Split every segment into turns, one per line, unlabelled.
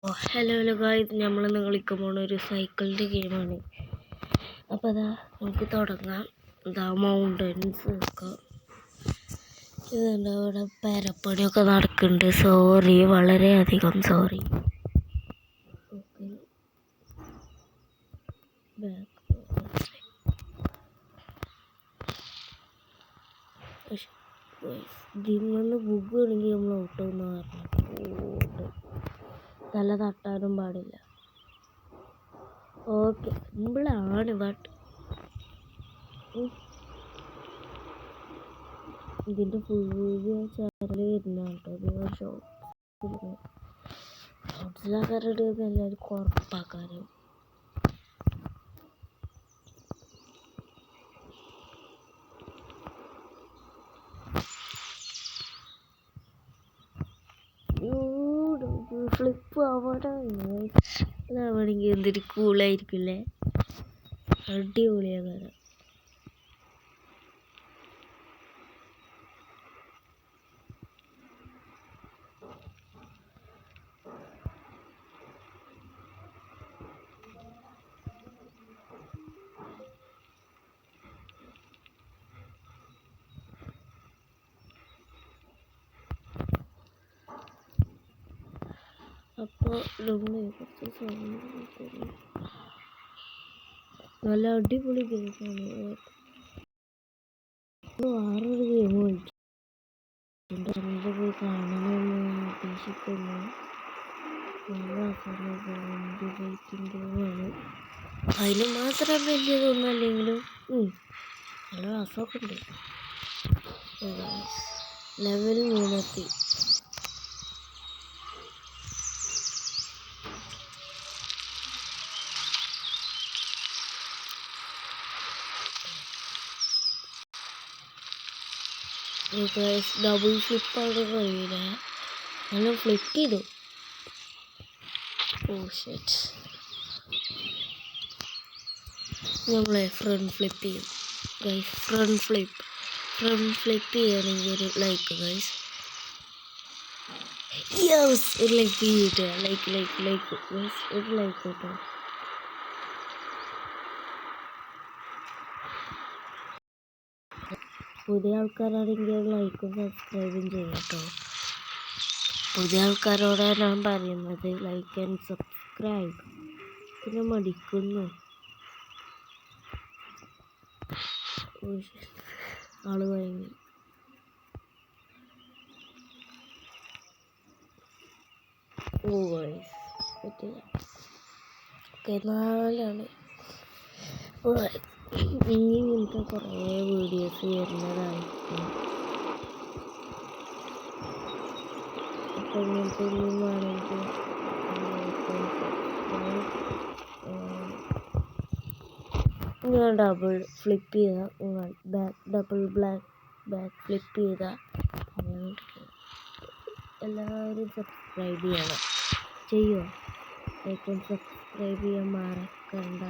Hello guys, നമ്മളിന്ന് കളിക്കാൻ പോകുന്ന ഒരു സൈക്കിളിൻ്റെ ഗെയിമാണ്. അപ്പോൾ അതാ നമുക്ക് തുടങ്ങാം. ഇതാ മൗണ്ടൻസ് വെക്കാം. ഇതുണ്ട്, അവിടെ പരപ്പണിയൊക്കെ നടക്കുന്നുണ്ട്. സോറി, വളരെയധികം സോറി. ഓക്കെ, ഇതിൽ ബുഗ് ആണെങ്കിൽ നമ്മൾ ഔട്ടാവുന്ന കാരണം തല തട്ടാനും പാടില്ല. ഓക്കെ, സിമ്പിളാണ്. ബട്ട് ഇതിൻ്റെ ഫുൾ വീഡിയോ ചാനൽ വരുന്ന കേട്ടോ. ഷോർട്സിലാക്കാറുണ്ട് എല്ലാവർക്കും ഉറപ്പാക്കാനും. ഫ്ലിപ്പ് ആവണമെങ്കിൽ എന്തൊരു കൂളായിരിക്കില്ലേ? അടിപൊളിയാ കാണാൻ. അപ്പോൾ നല്ല അടിപൊളി ഗെയിമാണ്. വേറൊരു ഗെയിം കളിച്ചിട്ടുണ്ട്, പോയി കാണണമെന്ന് ഉദ്ദേശിക്കുന്നു. അതിന് മാത്രം വലിയതൊന്നും അല്ലെങ്കിലും നല്ല രസമൊക്കെ ഉണ്ട്. ലെവൽ 3 ഡബിൾ ഫ്ലിപ്പാണ് കഴിയില്ല. നല്ല ഫ്ലിപ്പ് ചെയ്തു. നമ്മളെ ഫ്രണ്ട് ഫ്ലിപ്പ് ചെയ്യും ഗൈസ്. ഫ്രണ്ട് ഫ്ലിപ്പ് ചെയ്യുകയാണെങ്കിൽ ഒരു ലൈക്ക് ഗൈസ്. ഒരു ലൈക്ക് ചെയ്തിട്ട് ലൈക്ക് ഗൈസ്, ഒരു ലൈക്ക് കേട്ടോ. പുതിയ ആൾക്കാരാണെങ്കിൽ ലൈക്കും സബ്സ്ക്രൈബും ചെയ്യും കേട്ടോ. പുതിയ ആൾക്കാരോടാണ് ഞാൻ പറയുന്നത്, ലൈക്ക് ആൻഡ് സബ്സ്ക്രൈബ്. പിന്നെ മടിക്കുന്നു ആള് ഭയങ്കര. പറ്റില്ല. ഓക്കെ, 4 ഇനി ഇങ്ങനത്തെ കുറേ വീഡിയോസ് വരുന്നതായിരിക്കും. അപ്പോൾ ഇങ്ങനത്തെ വേണമെങ്കിൽ ഞാൻ ഡബിൾ ഫ്ലിപ്പ് ചെയ്താൽ ഡബിൾ ബാക്ക് ഫ്ലിപ്പ് ചെയ്താൽ എല്ലാവരും സബ്സ്ക്രൈബ് ചെയ്യണം. ചെയ്യുമോ? ലൈക്കും സബ്സ്ക്രൈബ് ചെയ്യാൻ മറക്കണ്ട.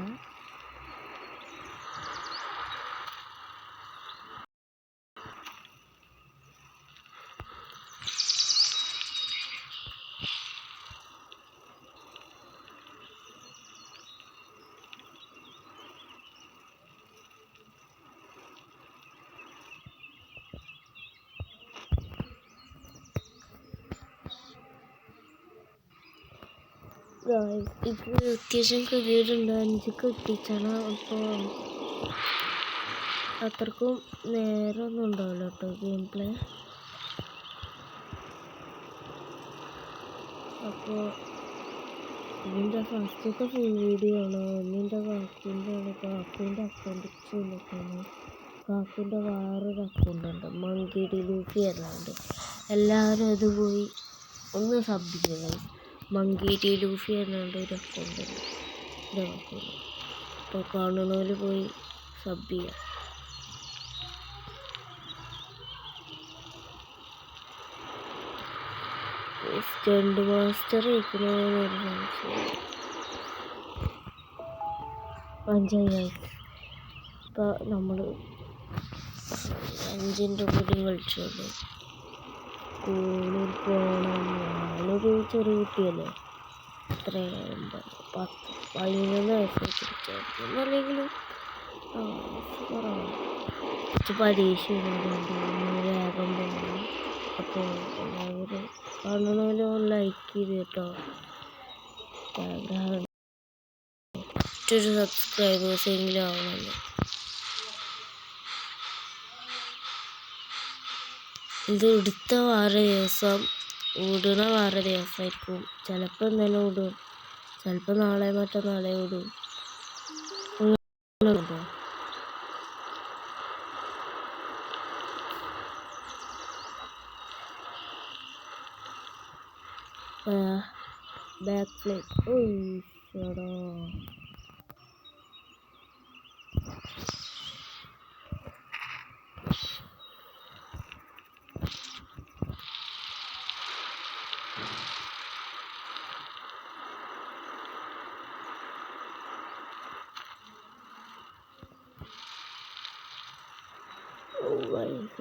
ഇപ്പോൾ അത്യാവശ്യം കഴിയുന്നുണ്ട്. 5 എത്തിച്ചാണ്. അപ്പോൾ അത്രക്കും നേരമൊന്നും ഉണ്ടാവില്ല കേട്ടോ ഗെയിം പ്ലേ. അപ്പോൾ ഇതിൻ്റെ ഫസ്റ്റത്തെ ഫുൾ വീഡിയോ ആണ്. ഒന്നിൻ്റെ കാക്കുൻ്റെ അക്കൗണ്ട് ചെന്നിട്ടാണ്. കാക്കുൻ്റെ വേറൊരു അക്കൗണ്ട് ഉണ്ട്, മങ്കിടി ലൂഫി അല്ലാണ്ട്. എല്ലാവരും അത് പോയി ഒന്ന് സബ് ചെയ്യുക. മങ്കിടി ലൂഫി അല്ലാണ്ട് ഒരു അക്കൗണ്ട് ഉണ്ട്, എൻ്റെ അക്കൗണ്ട്. അപ്പോൾ കാണുന്നവർ പോയി സബ് ചെയ്യുക. സ്റ്റണ്ട് മാസ്റ്റർ ആയിരിക്കണമെന്നൊരു സംശയം. 5 ഇപ്പോൾ നമ്മൾ 5ൻ്റെ കൂടി കളിച്ചോളൂ. സ്കൂളിൽ പോകണം. ഞാനൊരു ചെറിയ കുട്ടിയല്ലേ. എത്രയായാലും 11 വയസ്സ് വെച്ചിരിക്കും അല്ലെങ്കിലും കുറവാണ്. കുറച്ച് പരീക്ഷ എഴുതുന്നുണ്ട്, വേഗം പോകണം. അപ്പോൾ എല്ലാവരും കാണണമല്ലോ, ലൈക്ക് ചെയ്ത് കേട്ടോ. ആഗ്രഹം മറ്റൊരു സബ്സ്ക്രൈബേഴ്സ് എങ്കിലും ആവണമല്ലോ. ഇത് എടുത്ത വേറെ ദിവസം ഓടുന്ന വേറെ ദിവസമായിരിക്കും. ചിലപ്പോൾ ഇന്നലെ ഓടും, ചിലപ്പോൾ നാളെ മറ്റന്നാളെ ഓടും. Back flip. ഓടാ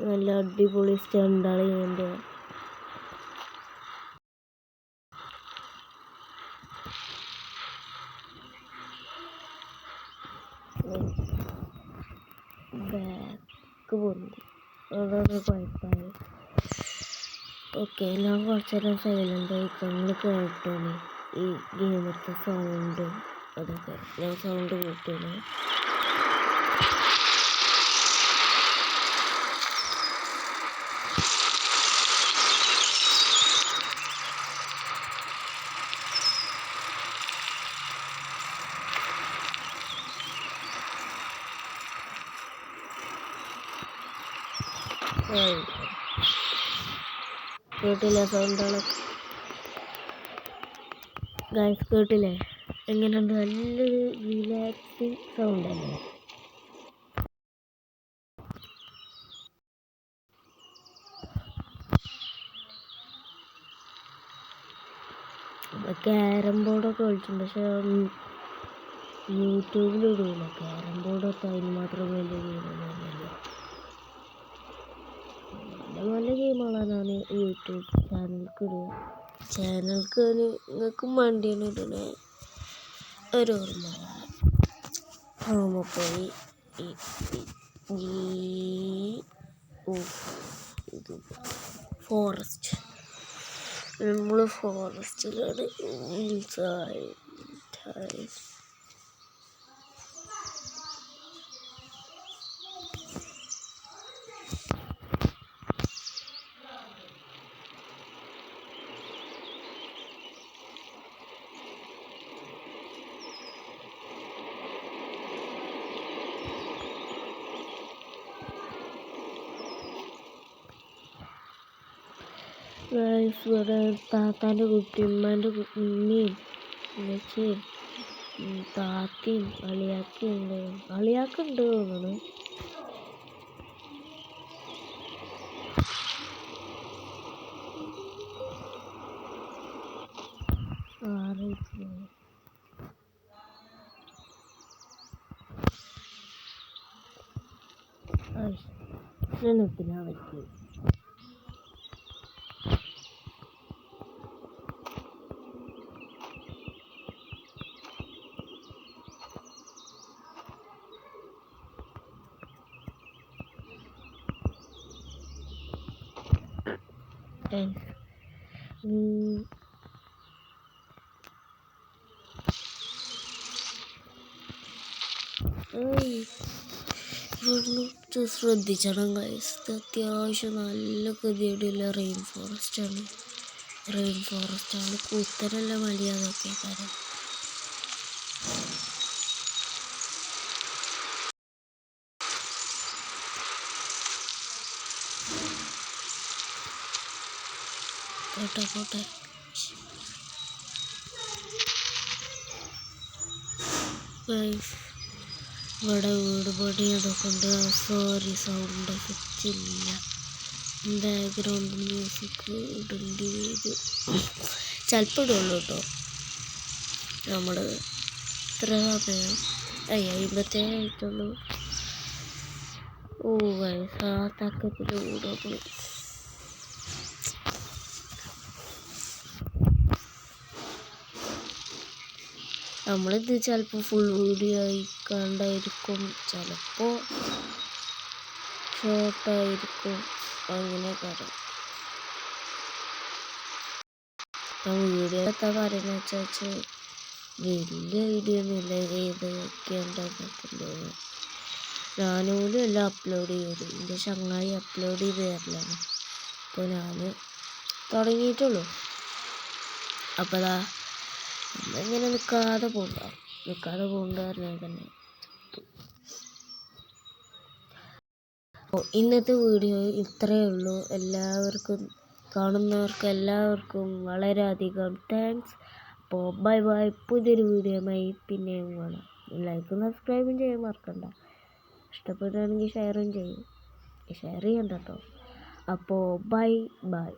നല്ല അടിപൊളി സ്റ്റണ്ടാണ് ഇതിൻ്റെ. ബാക്ക് പൊന്തി അതാണ് കുഴപ്പമായി. ഓക്കെ, ഞാൻ കുറച്ച് നേരം സൈലൻ്റ് ആയിട്ട് നിങ്ങൾ കേട്ടോളി. ഈ ഗെയിമത്തെ സൗണ്ടും അതൊക്കെ ഞാൻ സൗണ്ട് കൂട്ടിയാണ്. കേട്ടില്ല സൗണ്ടുകളൊക്കെ? ഗൈസ് കേട്ടില്ലേ? എങ്ങനെയുണ്ട്? നല്ലൊരു റിലാക്സിങ് സൗണ്ട് അല്ലേ? ക്യാരം ബോർഡൊക്കെ കളിച്ചിട്ടുണ്ട്, പക്ഷെ യൂട്യൂബിലിടില്ല. ക്യാരം ബോർഡൊക്കെ അതിന് മാത്രം വലിയ ഗെയിമൊന്നുമല്ലല്ലോ. നല്ല ഗെയിമുകളാണ് ഞാൻ യൂട്യൂബ് ചാനലിലേക്ക് ഇടുക. ചാനലിലേക്ക് നിങ്ങൾക്കും വേണ്ടിയാണ് ഇടണേ. ഒരു ഓർമ്മ പോയി ഇത് ഫോറസ്റ്റ്. നമ്മൾ ഫോറസ്റ്റിലാണ്. ഇവിടെ താത്താൻ്റെ കുട്ടി, ഉമ്മാൻ്റെ ഉമ്മയും ഉമ്മച്ചിയും താത്തയും അളിയാക്കുണ്ട് തോന്നുന്നു. ശ്രമത്തിനാ പറ്റി. ഇവിടുന്ന് ശ്രദ്ധിച്ചണം ഗൈസ്. ഇത് അത്യാവശ്യം നല്ല ഗതിയുള്ള റെയിൻ ഫോറസ്റ്റാണ്. കുത്തനല്ല മടിയാതൊക്കെ കാരണം. പോട്ടെ ഇവിടെ വീട് പണി അതൊക്കെ ഉണ്ട്. സോറി, സൗണ്ട് എഫക്റ്റ് ഇല്ല. ബാക്ക്ഗ്രൗണ്ട് മ്യൂസിക് ഇടേണ്ടി വരും. ചിലപ്പോൾ ഇടുള്ളൂ കേട്ടോ. നമ്മൾ ഇത്ര സമയം 57 ആയിട്ടുള്ളൂ. ആ തക്കത്തിൽ കൂടുള്ളൂ. നമ്മളിത് ചിലപ്പോൾ ഫുൾ വീഡിയോ ആയിക്കാണ്ടായിരിക്കും, ചിലപ്പോൾ ഷോർട്ടായിരിക്കും, അങ്ങനെയൊക്കെ അറിയാം. വീഡിയോ എന്താ പറയുന്നത് വെച്ചാൽ വലിയ വീഡിയോ ഒന്നുമില്ല, ഏതൊക്കെയുണ്ടെന്നൊക്കെ ഞാനുപോലും എല്ലാം അപ്ലോഡ് ചെയ്ത് എൻ്റെ ചങ്ങായി അപ്ലോഡ് ചെയ്ത് തരലാണ്. അപ്പോൾ ഞാൻ തുടങ്ങിയിട്ടുള്ളൂ. അപ്പോൾ അതാ നമ്മളിങ്ങനെ നിൽക്കാതെ പോകണ്ട പറഞ്ഞാൽ തന്നെ. അപ്പോൾ ഇന്നത്തെ വീഡിയോ ഇത്രയേ ഉള്ളൂ. കാണുന്നവർക്ക് എല്ലാവർക്കും വളരെയധികം താങ്ക്സ്. അപ്പോൾ ബൈ ബൈ. പുതിയൊരു വീഡിയോയുമായി പിന്നെയും കാണാം. ലൈക്കും സബ്സ്ക്രൈബും ചെയ്യാൻ മറക്കണ്ട. ഇഷ്ടപ്പെടുകയാണെങ്കിൽ ഷെയർ ചെയ്യണ്ട കേട്ടോ. അപ്പോൾ ബൈ ബൈ.